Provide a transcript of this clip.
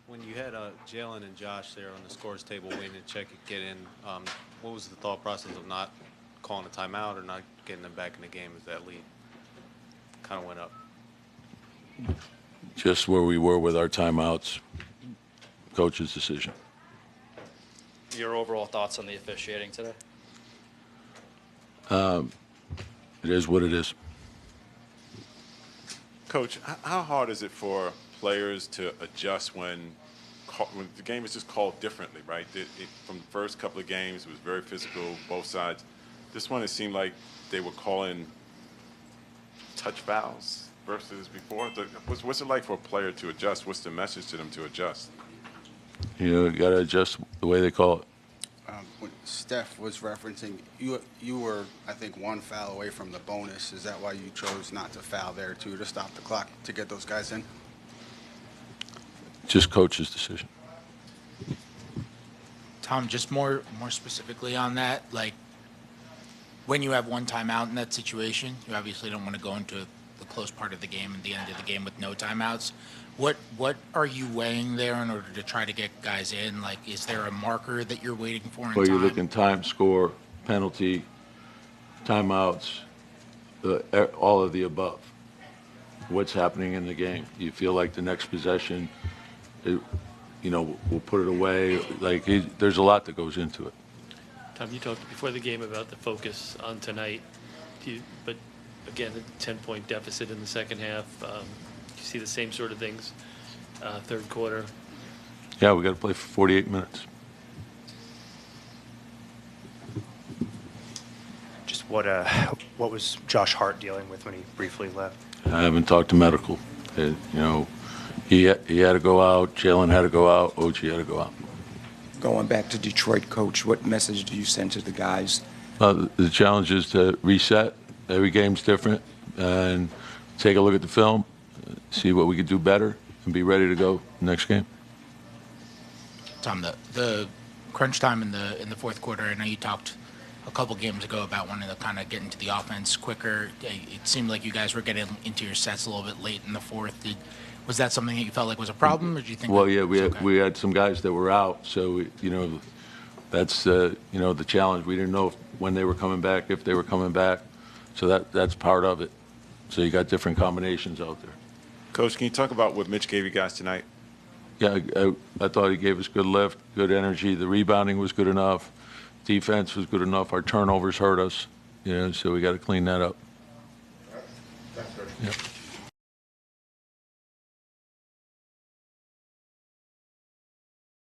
When you had Jalen and Josh there on the scores table waiting to check it, get in, what was the thought process of not calling a timeout or not getting them back in the game as that lead kind of went up? Just where we were with our timeouts, coach's decision. Your overall thoughts on the officiating today? It is what it is. Coach, how hard is it for players to adjust when the game is just called differently, right? From the first couple of games, it was very physical, both sides. This one, it seemed like they were calling touch fouls versus before. What's it like for a player to adjust? What's the message to them to adjust? You got to adjust the way they call it. When Steph was referencing, you were, I think, one foul away from the bonus. Is that why you chose not to foul there, too, to stop the clock, to get those guys in? Just coach's decision. Tom, just more specifically on that, like when you have one timeout in that situation, you obviously don't want to go into the close part of the game and the end of the game with no timeouts. What are you weighing there in order to try to get guys in? Like, is there a marker that you're waiting for in Well, time? you're looking time, score, penalty, timeouts, all of the above. What's happening in the game? Do you feel like the next possession, we'll put it away? Like, there's a lot that goes into it. Tom, you talked before the game about the focus on tonight, but again, a 10-point deficit in the second half. You see the same sort of things third quarter. Yeah, we got to play for 48 minutes. Just what was Josh Hart dealing with when he briefly left? I haven't talked to medical. He had to go out. Jalen had to go out. OG had to go out. Going back to Detroit, Coach, what message do you send to the guys? The challenge is to reset. Every game's different, and take a look at the film, see what we could do better, and be ready to go next game. Tom, the crunch time in the fourth quarter. I know you talked a couple games ago about wanting to kind of get into the offense quicker. It seemed like you guys were getting into your sets a little bit late in the fourth. Was that something that you felt like was a problem, or do you think? Well, yeah, we had some guys that were out, so that's the challenge. We didn't know when they were coming back, if they were coming back, so that's part of it. So you got different combinations out there. Coach, can you talk about what Mitch gave you guys tonight? Yeah, I thought he gave us good lift, good energy. The rebounding was good enough. Defense was good enough. Our turnovers hurt us, so we got to clean that up. Thanks, Coach. Yeah.